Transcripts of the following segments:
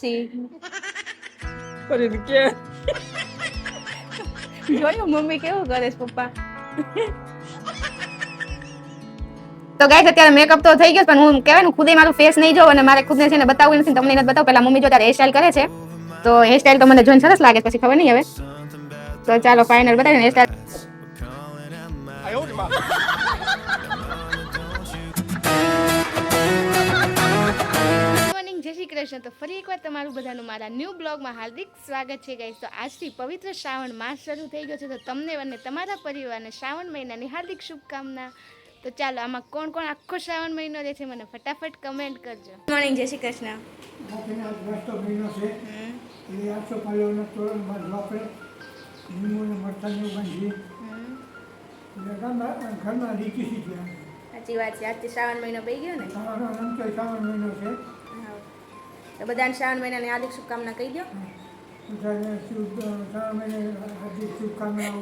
Sí. Pero ¿de qué? જોયું mummy કેવું કરે છે પપ્પા. તો ગાઈસ અત્યારે મેકઅપ તો થઈ ગયો પણ હું કહેવાય ને ખુદે મારું ફેસ નહીં જોઉં અને મારે ખુદને છે ને બતાવવું નથી તમને નથી બતાવું. પેલા મમ્મી જો ત્યારે હેર સ્ટાઈલ કરે છે તો હેર સ્ટાઈલ તો મને જોઈને સરસ લાગે પછી ખબર નહીં હવે તો ચાલો ફાઇનલ બતાવીને હેર સ્ટાઈલ. જય શ્રી કૃષ્ણ. તો ફરી એકવાર તમારું બધાનું મારા ન્યૂ બ્લોગમાં હાર્દિક સ્વાગત છે ગાઈસ. તો આજથી પવિત્ર શ્રાવણ માસ શરૂ થઈ ગયો છે તો તમને અને તમારા પરિવારને શ્રાવણ મહિનાની હાર્દિક શુભકામના. તો ચાલો આમાં કોણ કોણ આખો શ્રાવણ મહિનો રહે છે મને ફટાફટ કમેન્ટ કરજો. ગુડ મોર્નિંગ, જય શ્રી કૃષ્ણ. મહિનો છે એટલે 800 પાલોનો તોરણ બાંધવા પડે લીંબુને મરચાંને બાંધી એટલે ઘરમાં રીતિ સીધી આવે. સાચી વાત છે. આજથી શ્રાવણ મહિનો પડી ગયો ને શ્રાવણ મહિનો છે. તો બધાને શ્રાવણ મહિનાની હાર્દિક શુભકામના કહી દો. બધાને શ્રાવણ મહિને હાર્દિક શુભકામનાઓ.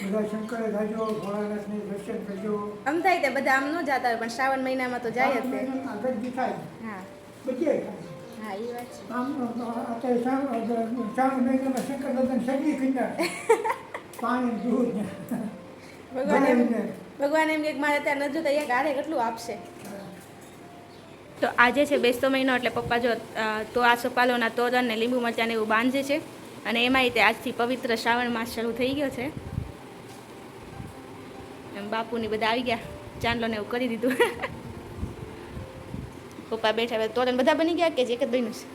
બધા શંકરે ગાજો ભોળાનાથને દર્શન કરજો. આમ થાય તે બધા આમ ન જતા હોય પણ શ્રાવણ મહિનામાં તો જાય જ છે. આગળ બી થાય હા બધી થાય. હા એ વાત છે. આમ અત્યારે શ્રાવણ મહિનામાં શંકર દાદાને સગી ખીંડા પાણી દૂધ ભગવાન એમ કે મારે ત્યાં ન જોતા એક હારે કેટલું આપશે. તો આજે છે બેસતો મહિનો એટલે પપ્પા જો તો આ સપાલોના તોરણ ને લીંબુ મરચાંને એવું બાંધે છે અને એમાંય તે આજથી પવિત્ર શ્રાવણ માસ શરૂ થઈ ગયો છે. એમ બાપુની બધા આવી ગયા ચાંદલો ને એવું કરી દીધું. પપ્પા બેઠા તોરણ બધા બની ગયા કે એક જ બન્યું છે?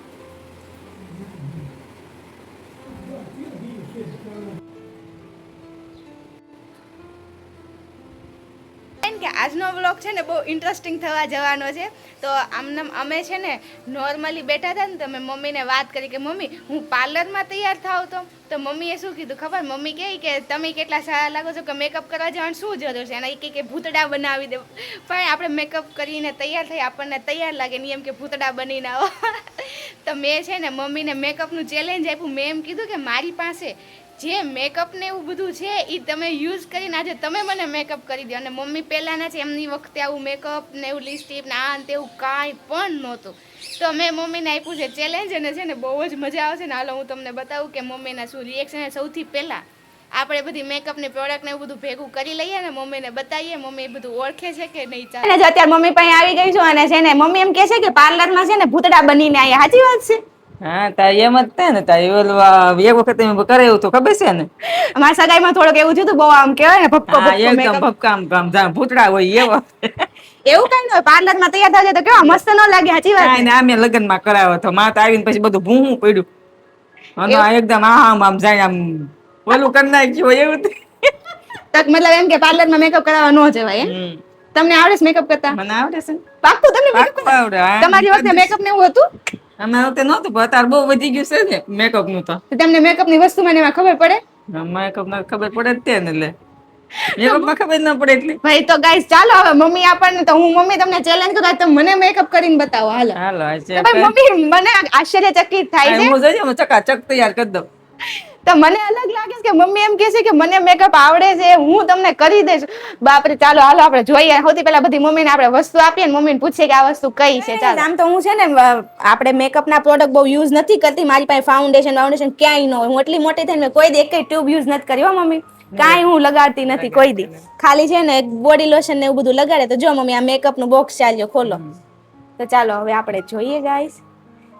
કે આજનો વ્લોગ છે ને બહુ ઇન્ટરેસ્ટિંગ થવા જવાનો છે. તો આમને અમે છે ને નોર્મલી બેઠા હતા ને તો મેં મમ્મીને વાત કરી કે મમ્મી હું પાર્લરમાં તૈયાર થાવ તો મમ્મીએ શું કીધું ખબર? મમ્મી કહે કે તમે કેટલા સારા લાગો છો કે મેકઅપ કરવા જવાનું શું જરૂર છે અને એ કે ભૂતડા બનાવી દે. પણ આપણે મેકઅપ કરીને તૈયાર થઈ આપણને તૈયાર લાગે ને એમ કે ભૂતડા બનીને આવો. તો મેં છે ને મમ્મીને મેકઅપનું ચેલેન્જ આપ્યું. મેં એમ કીધું કે મારી પાસે જે મેકઅપ ને એવું બધું છે એ તમે યુઝ કરીને આજે તમે મને મેકઅપ કરી દો. અને મમ્મી પહેલાંના છે એમની વખતે આવું મેકઅપ ને એવું લિપસ્ટિક ને આ તેવું કાંઈ પણ નહોતું. તો મેં મમ્મીને આપ્યું છે ચેલેન્જ અને છે ને બહુ જ મજા આવશે ને. હાલો હું તમને બતાવું કે મમ્મીના શું રિએક્શન. સૌથી પહેલાં આપણે બધી મેકઅપની પ્રોડક્ટ ને એવું બધું ભેગું કરી લઈએ ને મમ્મીને બતાવીએ મમ્મી એ બધું ઓળખે છે કે નહીં. ચાલે અત્યારે મમ્મી પાસે આવી ગઈ છું અને છે ને મમ્મી એમ કહે છે કે પાર્લરમાં છે ને ભૂતડા બનીને આવ્યા. સાચી વાત છે? હા તારી એમ જ થાય ને તારી એક વખત એમ કરાયું તો ખબર છે ને અમારા સગાઈમાં થોડુંક એવું થયું હતું બહુ આમ કહેવાય ને ભપકો હા ભપકો એકદમ મેકઅપ. ભપકામ કામ જા ભૂતડા હોય એવા એવું કઈ ન હોય. પાર્લરમાં તૈયાર થાય તો કેવા મસ્ત ન લાગે. સાચી વાત કાંઈ ને? ને આમે લગ્નમાં કરાવો તો માતા આવીને પછી બધું ભૂહું પડ્યું અને એકદમ આમ જાય આમ ઓલું કરી નાખ્યું હોય એવું મતલબ એમ કે પાર્લરમાં મેકઅપ કરાવવા ન જવાય એમ. તમને આવડે છે મેકઅપ કરતા? મને આવડે છે ને પાક્કું તમને મેકઅપ પાક્કું આવડે. હા, તમારી વખતે મેકઅપ ને એવું હતું? અમે વખતે નહોતું પણ અત્યારે બહુ વધી ગયું છે ને મેકઅપ નું તો તમને મેકઅપ ની વસ્તુ મને એમાં ખબર પડે? મેકઅપ માં ખબર પડે જ તે ને એટલે મેકઅપ માં ખબર ના પડે એટલી. ભાઈ તો ગાઈસ ચાલો હવે મમ્મી આપણને તો હું મમ્મી તમને ચેલેન્જ કરું તમે મને મેકઅપ કરીને બતાવો. હાલો હાલો તો ભાઈ મમ્મી મને આશ્ચર્યચકિત થાય છે. હું જોઈએ ચકાચક તૈયાર કરી દઉં. તો મને અલગ લાગે છે કે મમ્મી એમ કહે છે કે મને મેકઅપ આવડે છે હું તમને કરી દઈશ. બાપરે ચાલો હાલો આપણે જોઈએ. સૌથી પહેલા બધી મમ્મીને આપણે વસ્તુ આપીએ ને મમ્મીને પૂછીએ કે આ વસ્તુ કઈ છે. ચાલો આમ તો હું છે ને આપણે મેકઅપના પ્રોડક્ટ બહુ યુઝ નથી કરતી. મારી પાસે ફાઉન્ડેશન ક્યાંય ન હોય. હું એટલી મોટી થઈને કોઈ દી એક ટ્યુબ યુઝ નથી કરી હો મમ્મી. કાંઈ હું લગાડતી નથી કોઈ દી. ખાલી છે ને બોડી લોશન ને એવું બધું લગાડે. તો જો મમ્મી આ મેકઅપ નું બોક્સ ચાલ્યો ખોલો. તો ચાલો હવે આપણે જોઈએ ગાઈસ.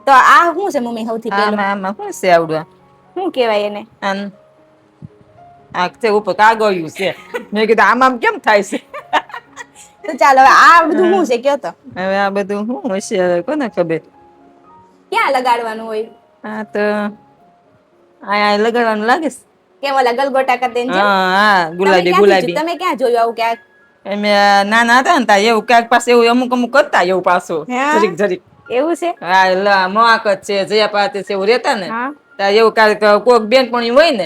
તો આ શું છે મમ્મી સૌથી પહેલું? આમાં શું છે આવડું શું કહેવાય એને? આ છે ઉપર કાગળિયું છે. મેં કીધું આમ કેમ થાય છે? તો ચાલો હવે આ બધું શું છે કયો તો? હવે આ બધું શું હશે હવે કોને ખબર. ક્યાં લગાડવાનું હોય? આ તો આ લગાડવાનું લાગે છે. કેમ ઓલા ગલગોટા કરી દેન છે? હા ગુલાબી ગુલાબી. તમે ક્યાં જોયું આવું ક્યાંક? અમે નાના હતા ને તા એવું ક્યાંક પાસે એવું અમુક કરતા એવું પાછું જરીક એવું છે? હા મોહાકત છે જયા પાતે છે એવું રહેતા ને એવું કાંઈક કોઈક બેનપણી હોય ને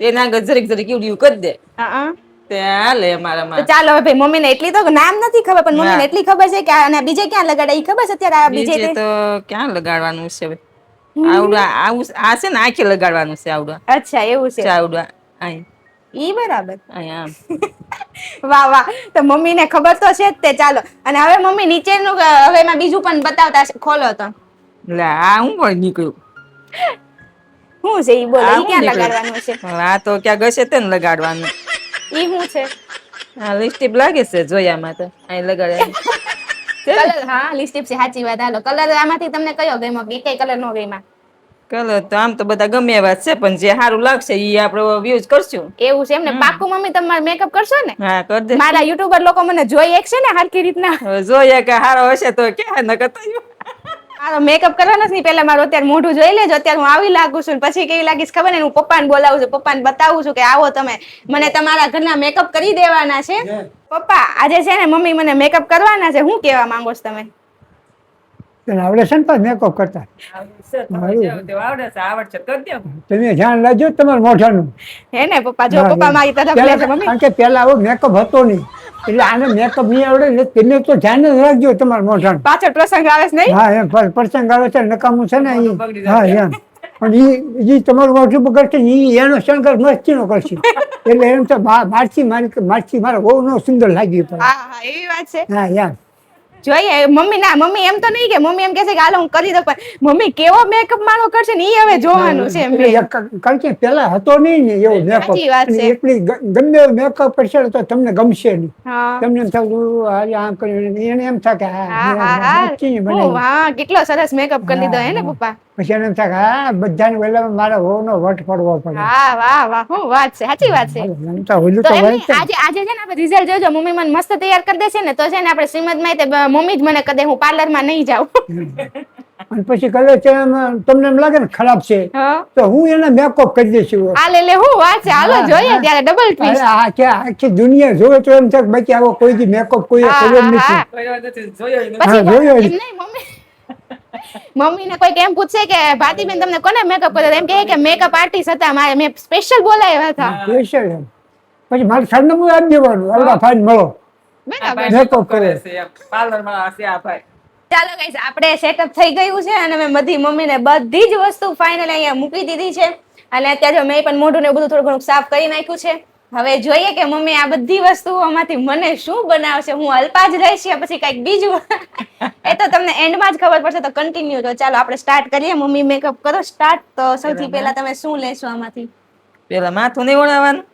એના આગળ જરીક એવું કરી દે તે હાલે અમારામાં. ચાલો હવે ભાઈ મમ્મીને એટલી તો નામ નથી ખબર પણ મમ્મીને એટલી ખબર છે કે આ બીજે ક્યાં લગાડે એ ખબર છે અત્યારે આ બીજે તો ક્યાં લગાડવાનું છે આવડું આવું આ છે ને આંખે લગાડવાનું છે આવડું. અચ્છા એવું છે આવડું અહીં ઈ બરાબર. આમ વાહ વાહ. તો મમ્મીને ખબર તો છે જ તે. ચાલો અને હવે મમ્મી નીચેનું હવે એમાં બીજું પણ બતાવતા ખોલો તો એટલે આ હું પણ નીકળ્યું શું છે ઈ બોલો આ ઈ હું ક્યાં નીકળ્યું? લગાડવાનું છે આ તો ક્યાંક હશે તે ને લગાડવાનું ઈ શું છે આ લિપસ્ટિક લાગે છે જોયામાં તો અહીં લગાડે કલર હા લિપસ્ટિક છે સાચી વાત હાલો કલર આમાંથી તમને કયો ગમ્યો કે કઈ કલર નો ગમ્યા કલર તો આમ તો બધા ગમે એવા જ છે પણ જે સારું લાગશે એ આપણે યુઝ કરશું એવું છે એમને પાક્કું મમ્મી તમારે મેકઅપ કરશો ને હા કર દે મારા યુટ્યુબર લોકો મને જોઈ એક છે ને હરકી રીતના હવે જોઈએ કે સારો હશે તો ક્યાં ન કરતા મારો મેકઅપ કરવાનો જ નહીં પેલા મારું અત્યારે મોઢું જોઈ લેજો અત્યારે હું આવી લાગુ છું ને પછી કેવી લાગીશ ખબર ને હું પપ્પાને બોલાવું છું પપ્પાને બતાવું છું કે આવો તમે મને તમારા ઘરના મેકઅપ કરી દેવાના છે પપ્પા આજે છે ને મમ્મી મને મેકઅપ કરવાના છે હું કેવા માંગો છો તમે તને આવડે છે ને પાછું મેકઅપ કરતા આવડશે કરી દે તમે ધ્યાન રાખજો તમારા મોઢાનું હે ને પપ્પા જો પપ્પા મારી તરફ લે છે મમ્મી કારણ કે પેલા આવો મેકઅપ હતો નહીં એટલે આને મેકઅપ નહીં આવડે ને તમે તો ધ્યાન જ રાખજો તમારા મોઢાનું પાછળ પ્રસંગ આવે છે નહીં હા એમ પ્રસંગ આવે છે નકામું છે ને ઈ. બગડી હા જાય. એમ પણ ઈ તમારું મોઢું બગડશે ને ઈ એનો શણગાર મસ્તીનો કરશે એટલે એમ તો મારથી મારા બહુ નો સુંદર લાગી પણ હા હા એવી વાત છે હા એમ જોઈએ મમ્મી એમ તો નહીં કે મમ્મી એમ કહે છે કે હાલો હું કરી દઉં પણ મમ્મી કેવો મેકઅપ મારો કરશે ને ઈ હવે જોવાનું છે એમ કારણ કે પેલા હતો નહીં ને એવો મેકઅપ સાચી વાત છે. એટલી ગમે મેકઅપ કરશે ને તો તમને ગમશે નહીં હા તમને એમ થતું આજે આમ કર્યું એને એમ થાય કે હા હા મસ્તી હા બનાવી. હા કેટલો સરસ મેકઅપ કરી લીધો હે ને પપ્પા પછી એને એમ થાય કે હા બધાને વેલામાં મારા વહુનો વટ પડવો પડે હા વાહ વાહ શું વાત છે સાચી વાત છે એમ તો ઓલું તો તો એમ હોય નહીં, જ છે. આજે છે ને આપણે રિઝલ્ટ જોજો મમ્મી મને મસ્ત તૈયાર કરી દેશે ને તો છે ને આપણે શ્રીમદમાં તે મમ્મી જ મને કહી દે હું પાર્લર માં નહીં જાઉં અને પછી કલર છે એમ તમને એમ લાગે ને ખરાબ છે હા તો હું એને મેકઅપ કરી દઈશ આ લે હું વાત છે હાલો જોઈએ ત્યારે ડબલ ટ્વિસ્ટ આખી દુનિયા જોવે તો એમ થાય કે બાકી આવો કોઈ દી મેકઅપ કોઈ હા, કર્યો જ હા, નથી જોયો ય નથી. પછી જોયો એમ નહીં મમ્મી ને કોઈ એમ પૂછશે કે ભાતીબેન તમને કોને મેકઅપ કર્યો એમ કહે કે મેકઅપ આર્ટિસ્ટ હતા મારે મેં સ્પેશિયલ બોલાવ્યા હતા સ્પેશિયલ એમ પછી મારે સરનામું આપી દેવાનું આવડા ફાઈન મળો આ બરાબર ભાઈ makeup કરે કરે. છે પાર્લરમાં હશે આ ભાઈ ચાલો ગાઈસ આપણે સેટઅપ થઈ ગયું છે અને મેં બધી મમ્મીને બધી જ વસ્તુ ફાઇનલ અહીંયા મૂકી દીધી છે અને અત્યારે મેં પણ મોઢું ને બધું થોડું ઘણું સાફ કરી નાખ્યું છે હવે જોઈએ કે મમ્મી આ બધી વસ્તુઓમાંથી મને શું બનાવશે હું અલ્પા જ રહીશ કે પછી કંઈક બીજું એ તો તમને એન્ડમાં જ ખબર પડશે તો કન્ટિન્યુ તો ચાલો આપણે સ્ટાર્ટ કરીએ મમ્મી મેકઅપ કરો સ્ટાર્ટ તો સૌથી પહેલા તમે શું લેશો આમાંથી પેલા માથું નહીં ઓળાવવાનું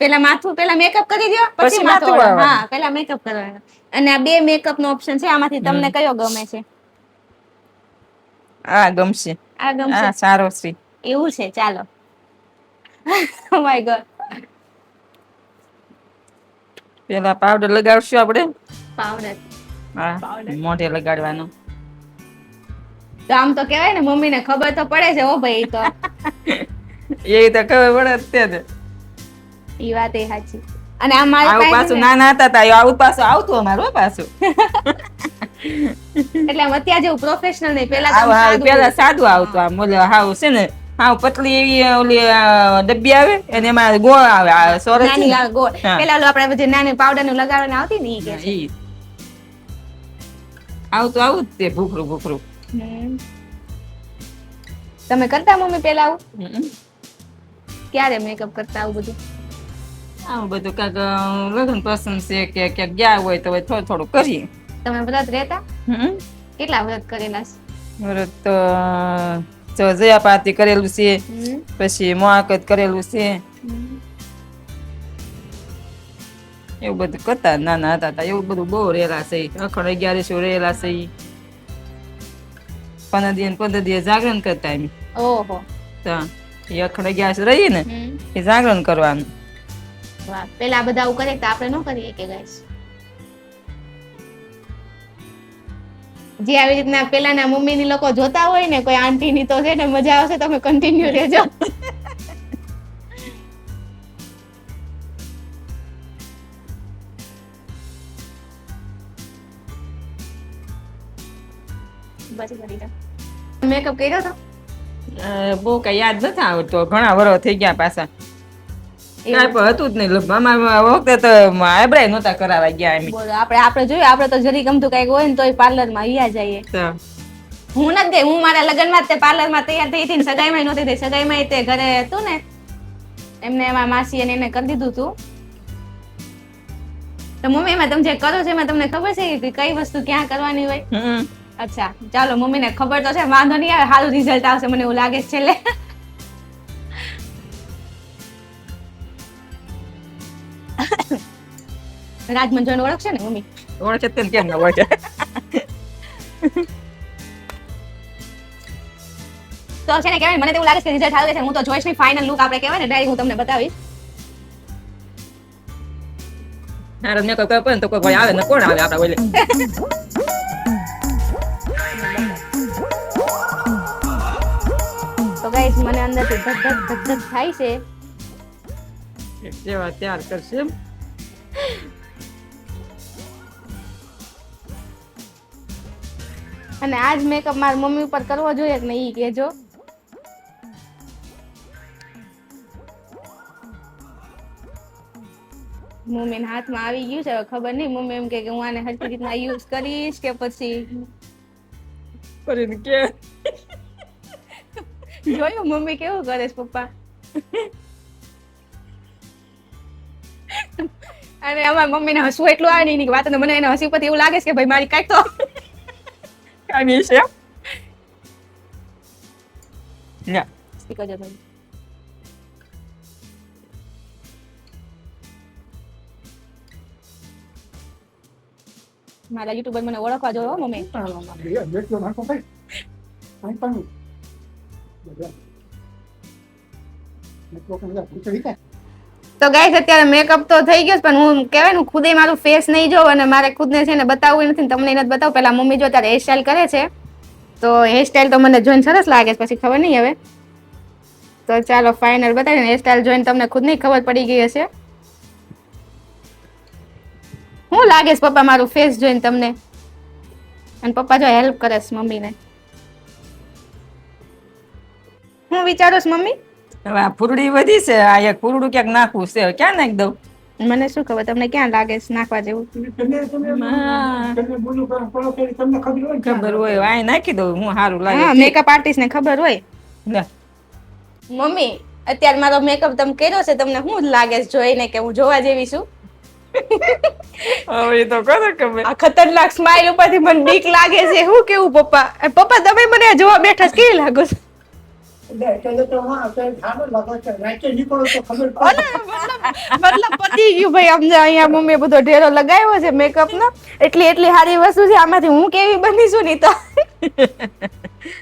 પેલા મેકઅપ કરી દો પછી પછી માથું માથું વાળવાનું. હા પેલા મેકઅપ કરવાનો અને આ બે મેકઅપ નો ઓપ્શન છે આમાંથી તમને કયો ગમે છે આ ગમશે આ ગમશે આ સારો છે એવું છે ચાલો ઓ માય ગોડ પેલા પાવડર લગાવશું આપણે પાવડર હા મોઢે લગાડવાનું તો આમ તો કહેવાય ને મમ્મી ને ખબર તો પડે છે ઓ ભાઈ તો એ તો ખબર પડે જ તે ઈ વાત એ સાચી અને આ મારી આવું પાસે પાછું છે ને, નાના હતા તા આવું પાછું આવતું અમારું હો પાછું એટલે આમ અત્યારે જેવું પ્રોફેશનલ નહીં પેલા તો આમ આવું હાવ સાદું પેલા સાદું આવતું આમ ઓલે હાવ છે ને હાવ પતલી એવી ઓલી ડબ્બી આવે અને એમાં ગોળ આવે આ સોરસ છે નાની ને. આ ગોળ હા. પેલા ઓલું આપણે જે નાની પાવડર નું લગાડવાની આવતી ને ઈ કે છે. ઈ. આવતું આવું જ તે ભૂખરું ભૂખરું હમ. તમે કરતા મમ્મી પેલા આવું હમ. ક્યારે મેકઅપ કરતા આવું બધું આવું બધું કાંઈક લગ્ન પસંદ છે કે ક્યાંક ગયા હોય તો હવે થોડું થોડું કરીએ તમે વ્રત રહેતા હમ. કેટલા વ્રત કરેલા છે વ્રત તો જયાપાતી કરેલું છે હમ. પછી મોહાકત કરેલું છે હમ. એવું બધું કરતા નાના હતા તા એવું બધું બહુ રેલા છે અખંડ 11 રેલા છે 15 દિવસ જાગરણ કરતા એમ ઓહો તો એ અખંડ 11 રહી ને હમ. એ જાગરણ કરવાનું વાહ પેલા બધા આવું કરે તો આપણે ન કરીએ કે ગાઈસ જે આવી રીતના પેલાના મમ્મી ની લોકો જોતા હોય ને કોઈ આંટી ની તો છે ને મજા આવશે તમે કન્ટિન્યુ રહેજો બસ કરી દો મેકઅપ કર્યો તો બહુ કઈ યાદ નથી આવતો ઘણા વર્ષ થઈ ગયા પાછા કાંઈ પણ હતું જ નહીં લગભગ અમારા વખતે તો આઈબ્રાય નહોતા કરાવવા ગયા એમ બોલો આપણે જોયું આપણે તો જરી ગમતું કઈક હોય ને તોય પાર્લર માં અહીંયા જઈએ તો હું નથી ગઈ હું મારા લગ્નમાં જ તે પાર્લર માં તૈયાર થઈ હતી ને સગાઈમાં નહોતી થઈ સગાઈમાં તે ઘરે હતું ને એમને એમાં માસી અને એને કરી દીધું હતું તો મમ્મી એમાં તમે જે કરો છો એમાં તમને ખબર છે કે કઈ વસ્તુ ક્યાં કરવાની હોય હમ. અચ્છા ચાલો મમ્મીને ખબર તો છે, વાંધો નહીં આવે, સારું રિઝલ્ટ આવશે મને એવું લાગે છે છેલ્લે. રાજમંજન ઓળખશે ને મમ્મી? ઓળખે તેમ કેમ ન ઓળખે? તો છે ને કહેવાય મને તો એવું લાગે છે કે રિઝલ્ટ આવે છે. હું તો જોઈશ ની ફાઇનલ લુક આપણે કહેવાય ને ડાયરેક્ટ હું તમને બતાવીશ. હારો મેકઅપ કરવો પડે ને તો કોઈ ભાઈ આવે ને કોણ આવે આપડા ઓલે. તો ગાઈસ મને અંદરથી ધક ધક ધક ધક થાય છે. જેવા તૈયાર કરશે એમ. અને આજ મેકઅપ મારી મમ્મી ઉપર કરવો જોઈએ કે નહીં કહેજો. મમ્મીના હાથમાં આવી ગયું છે, હવે ખબર નહીં મમ્મી એમ કે હું આને હરખી રીતના યુઝ કરીશ કે પછી કરીને કે જોયું મમ્મી કેવું કરે છે પપ્પા. અને અમારા મમ્મીને હસવું એટલું આવે નહીં કે વાત મને એને હસી પરથી એવું લાગે છે કે ભાઈ મારી કાંઈક તો કાઈ છે ના સ્પીકર જો ભાઈ. મારા યુટ્યુબર મને ઓળખવા જો હો મમ્મી. તો ગાઈસ અત્યારે મેકઅપ તો થઈ ગયો પણ હું કહેવાય ને ખુદે મારું ફેસ નહીં જોઉં અને મારે ખુદને છે ને બતાવવું નથી, તમને નથી બતાવું. પહેલા મમ્મી જો ત્યારે હેરસ્ટાઈલ કરે છે તો હેરસ્ટાઈલ તો મને જોઈને સરસ લાગે છે, પછી ખબર નહીં હવે. તો ચાલો ફાઇનલ બતાવીને હેરસ્ટાઈલ જોઈને તમને ખુદ નહીં ખબર પડી ગઈ હશે. શું લાગે છે પપ્પા મારું ફેસ જોઈને તમને? અને પપ્પા જો હેલ્પ કરે છે મમ્મીને. હું વિચારો છો મમ્મી? હવે આ ફૂરડી વધી છે, આ એક ફૂરડું ક્યાંક નાખવું છે, ક્યાં નાખી દઉં? મને શું ખબર તમને ક્યાં લાગે છે નાખવા જેવું? ખબર હોય આ નાખી દઉં, હું સારું હા લાગે. મેકઅપ આર્ટિસ્ટ ને ખબર હોય. લે. મમ્મી અત્યારે મારો મેકઅપ તમે કર્યો છે, તમને શું લાગે છે જોઈને કે હું જોવા જેવી છું? હવે એ તો કરો ખબર. આ ખતરનાક સ્માઈલ ઉપરથી મને બીક લાગે છે. શું કેવું પપ્પા? પપ્પા તમે મને જોવા બેઠા છે કેવી લાગો છો? મતલબ પતી ગયું ભાઈ. અમને અહીંયા મમ્મીએ બધો ઢેરો લગાવ્યો છે મેકઅપ નો. એટલી સારી વસ્તુ છે, આમાંથી હું કેવી બનીશું નહીં તો.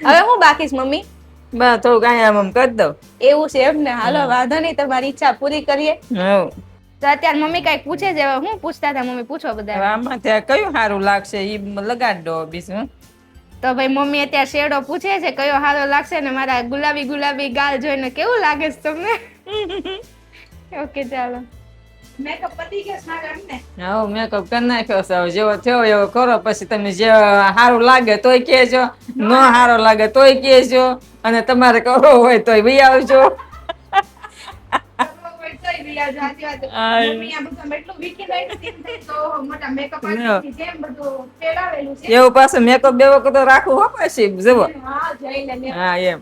હવે હું બાકી છે મમ્મી? બસ થોડુંક અહીંયા આમ કરી દઉં. એવું છે એમ ને? હાલો વાંધો નહીં, તમારી ઈચ્છા પૂરી કરીએ. હવ. તો અત્યારે મમ્મી કઈક પૂછે છે, હવે હું પૂછતા હતા મમ્મી પૂછો હવે બધા. આમાં ત્યાં કયું સારું લાગશે ઈ લગાડ દો બીજું. તો ભાઈ મમ્મી અત્યારે શેડો પૂછે છે કયો સારો લાગશે ને મારા ગુલાબી ગુલાબી ગાલ જોઈને કેવું લાગે છે તમને? ઓકે ચાલો મેકઅપ પતી ગયો છે મારો એમને. હા મેકઅપ કરી નાખ્યો છે, હવે જેવો થયો એવો કરો. પછી તમે જે સારું લાગે તોય કહેજો, ન સારો લાગે તોય કહેજો, અને તમારે કરવો હોય તોય બી આવજો. એવું પાછું મેકઅપ બેવો તો રાખવું હો પછી જવો. હા એમ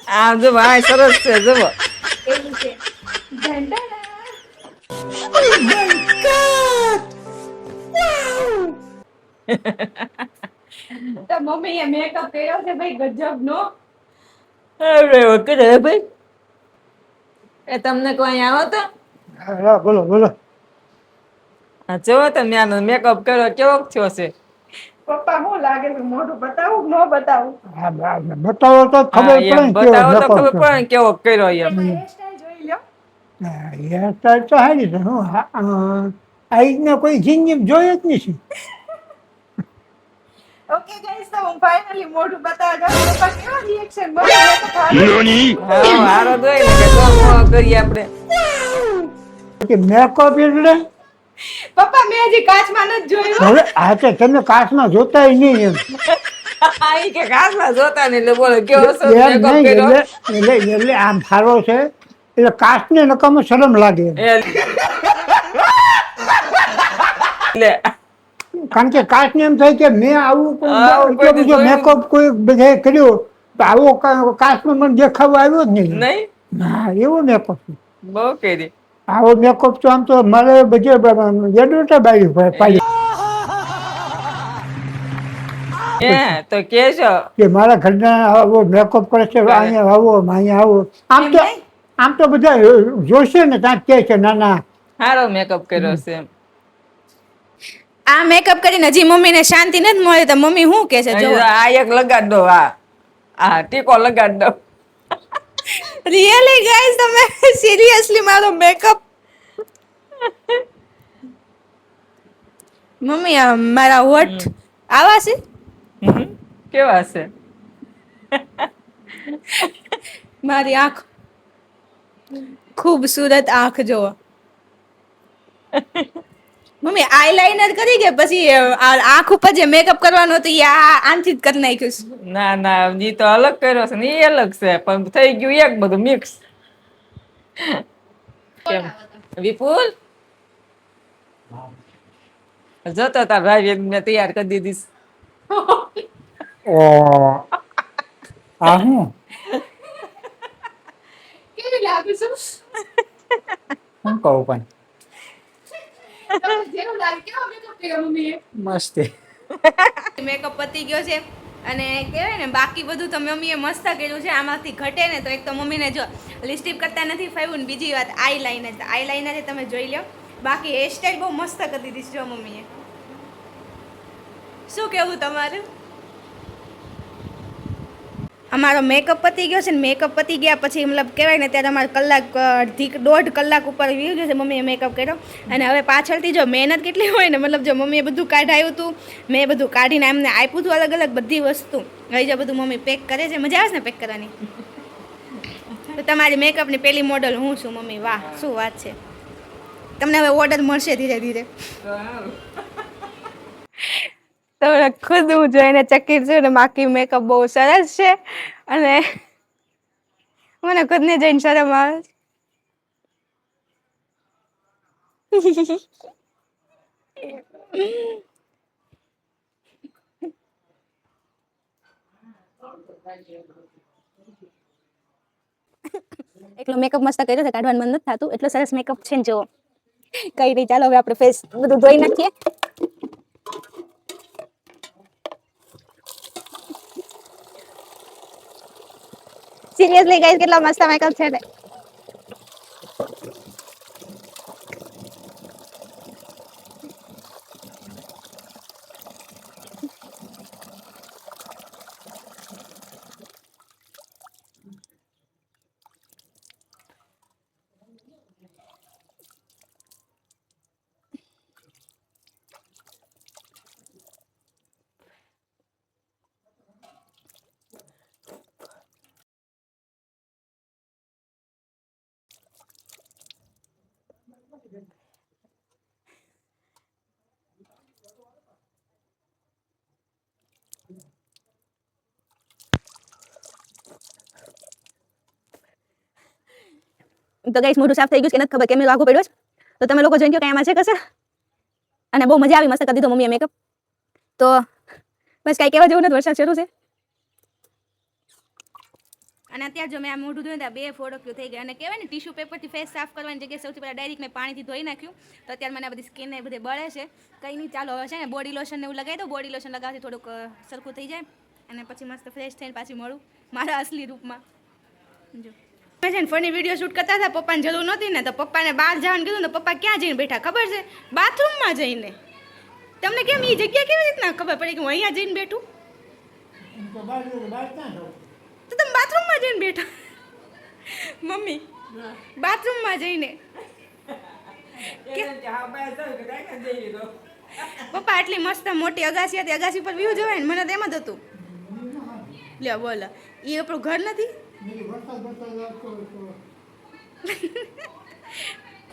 આ જો આ સરસ છે જવો. તો મમ્મી એ મેકઅપ કર્યો છે ભાઈ ગજબ નો. અરે વખત ભાઈ એ તમને કોઈ આવો તો બોલો બોલો. જોવો તમે આનો મેકઅપ કર્યો કેવો થયો છે? પપ્પા શું લાગે છે? મોઢું બતાવું ન બતાવું? બતાવો તો ખબર હા, એમ પડે બતાવો તો ખબર પડે ને કેવો કર્યો એમ. હેરસ્ટાઈલ જોઈ લો. હેરસ્ટાઈલ તો સારી છે. હું આ રીતના કોઈ જિંદગી જોઈ જ નથી. ઓકે ગાઈસ, તો હું ફાઇનલી મોઢું બતાવવા જાઉં. પપ્પા કેવો રિએક્શન બોલો તો હા હારો દોય ને કે તો કરીએ આપણે. કે મેકઅપ એટલે પપ્પા મેં હજી કાચમાં નથી જોયું. હવે આ તો તમે કાચમાં જોતા નહીં એમ. ઈ કે કાચમાં જોતા ને એટલે બોલો કેવો છે એમ મેકઅપ નહીં, કર્યો? એટલે આમ સારો છે એટલે કાચને નકામો શરમ લાગે એમ. લે કારણ કે કાચને એમ થાય કે મેં આવું આવું એટલો કોઈ બધો જોયું મેકઅપ કોઈ બધાએ કર્યો તો આવો કાચમાં મને દેખાવો આવ્યો જ નહીં. નહીં હા એવો મેકઅપ છે. બહુ કરી. આવો મેકઅપ તો આમ તો મારે બધે એડવર્ટાઈઝ પાડી. પડશે તો કેજો કે મારા ઘરના આવો મેકઅપ કરે છે, અહીંયા આવો અહીંયા આવો. આમ તો બધા જોશે ને ત્યાં કહે છે ના ના સારો મેકઅપ કર્યો છે એમ. આ મેકઅપ કરીને હજી મમ્મીને શાંતિ નથી મળે તો મમ્મી શું કહે છે જો આ એક લગાડ દો. આ ટીકો લગાડ દો. રિયલી ગાઈસ તમે સિરિયસલી મારો મેકઅપ મમ્મી આ મારા હોઠ આવા છે કેવા છે? મારી આંખ ખૂબસૂરત આંખ જોવો મમ્મી આઈલાઇનર કરી કે પછી આંખ ઉપર જે મેકઅપ કરવાનો હતો એ આનથી જ કરી નાખ્યું છે? ના ના ઈ તો અલગ કર્યો છે ને એ અલગ છે પણ થઈ ગયું એક બધું મિક્સ. કેમ વિપુલ જતો તાર ભાઈ મેં તૈયાર કરી દીધી. ઓ આ હું કેવી લાગુ છું શું કહું પણ જેવું લાગે કેવો મેકઅપ કર્યો મમ્મીએ મસ્ત મેકઅપ પતી ગયો છે અને કહેવાય ને બાકી બધું તો મમ્મીએ મસ્ત કર્યું છે. આમાંથી ઘટે ને તો એક તો મમ્મીને જો લિપસ્ટિક કરતા નથી ફાવ્યું ને બીજી વાત આઈલાઇનર તમે જોઈ લો. બાકી હેરસ્ટાઈલ બહુ મસ્ત કરી દીધી છે જો મમ્મીએ. શું કહેવું તમારું? અમારો મેકઅપ પતી ગયો છે ને મેકઅપ પતી ગયા પછી મતલબ કહેવાય ને ત્યારે અમારે દોઢ કલાક ઉપર વી ગયો છે મમ્મીએ મેકઅપ કર્યો. અને હવે પાછળથી જો મહેનત કેટલી હોય ને મતલબ જો મમ્મીએ બધું કાઢાયું હતું મેં બધું કાઢીને એમને આપ્યું હતું અલગ અલગ બધી વસ્તુ. હવે જો બધું મમ્મી પેક કરે છે. મજા આવે છે ને પેક કરવાની? તો તમારી મેકઅપની પહેલી મોડલ હું છું મમ્મી. વાહ શું વાત છે. તમને હવે ઓર્ડર મળશે ધીરે ધીરે. તો ખુદ હું જોઈને ચકિત છું ને બાકી મેકઅપ બહુ સરસ છે અને મને ખુદને જોઈને શરમ આવે એટલો મેકઅપ મસ્ત કર્યો છે કાઢવાનું મન નથી થતું એટલો સરસ મેકઅપ છે ને જો કઈ નહીં. ચાલો હવે આપણે ફેસ બધું ધોઈ નાખીએ. સિરિયસલી ગાઈસ કેટલા મસ્ત મેકઅપ છે ને. તો ગાઈસ મોઢું સાફ થઈ ગયું છે કે નથી ખબર કેમેરો આગો પડ્યો છે તો તમે લોકો જોઈને કહો કે આમાં છે કસર અને બહુ મજા આવી મસ્ત કરી દીધો મમ્મીએ મેકઅપ. તો બસ કાંઈ કહેવા જેવું નથી વરસાદ શરૂ છે અને અત્યારે જો મેં આ મોઢું ધોયું ત્યાં 2 ફોડકીઓ થઈ ગયા અને કહેવાય ને ટીશ્યુ પેપરથી ફેસ સાફ કરવાની જગ્યાએ સૌથી પહેલાં ડાયરેક્ટ મેં પાણીથી ધોઈ નાખ્યું. તો અત્યારે મને આ બધી સ્કિન ને બધે બળે છે. કંઈ નહીં ચાલો હવે છે ને બોડી લોશન ને એવું લગાવી દો. બોડી લોશન લગાવવાથી થોડુંક સરખું થઈ જાય અને પછી મસ્ત ફ્રેશ થઈને પાછી મળું મારા અસલી રૂપમાં. જો મેં છે ને ફની વિડીયો શૂટ કરતા હતા પપ્પાને જરૂર નહોતી ને તો પપ્પાને બહાર જવાનું કીધું ને પપ્પા ક્યાં જઈને બેઠા ખબર છે? બાથરૂમમાં જઈને. તમને કેમ એ જગ્યા કેવી રીતના ખબર પડી કે હું અહીંયા જઈને બેઠું? તો તમે બાથરૂમમાં જઈને બેઠા મમ્મી બાથરૂમમાં જઈને પપ્પા આટલી મસ્ત મોટી અગાસી હતી અગાસી પર વ્યૂ જોવાય ને મને તો એમ જ હતું. લ્યો બોલો એ આપણું ઘર નથી.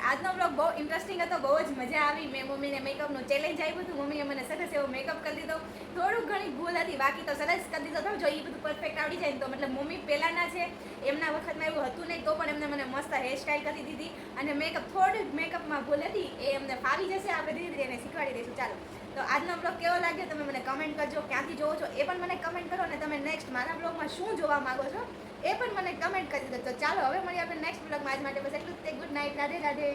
આજનો બ્લોગ બહુ ઇન્ટરેસ્ટિંગ હતો. બહુ જ મજા આવી. મેં મમ્મીને મેકઅપનું ચેલેન્જ આપ્યું હતું. મમ્મીએ મને સરસ એવો મેકઅપ કરી દીધો. થોડુંક ઘણી ભૂલ હતી બાકી તો સરસ કરી દીધો હતો. જો એ બધું પરફેક્ટ આવડી જાય તો મતલબ મમ્મી પહેલાંના છે એમના વખતમાં એવું હતું નહીં તો પણ એમને મને મસ્ત હેરસ્ટાઈલ કરી દીધી અને મેકઅપ થોડુંક મેકઅપમાં ભૂલ હતી એ અમને ફાવી જશે. આપણે ધીરે ધીરે એને શીખવાડી દઈશું. ચાલો તો આજનો બ્લોગ કેવો લાગ્યો તમે મને કમેન્ટ કરજો. ક્યાંથી જોવો છો એ પણ મને કમેન્ટ કરો અને તમે નેક્સ્ટ મારા બ્લોગમાં શું જોવા માંગો છો એ પણ મને કમેન્ટ કરી દો. તો ચાલો હવે મળીએ આપણે નેક્સ્ટ બ્લોગમાં. આજ માટે બસ એટલું જ. Good night. રાધે રાધે.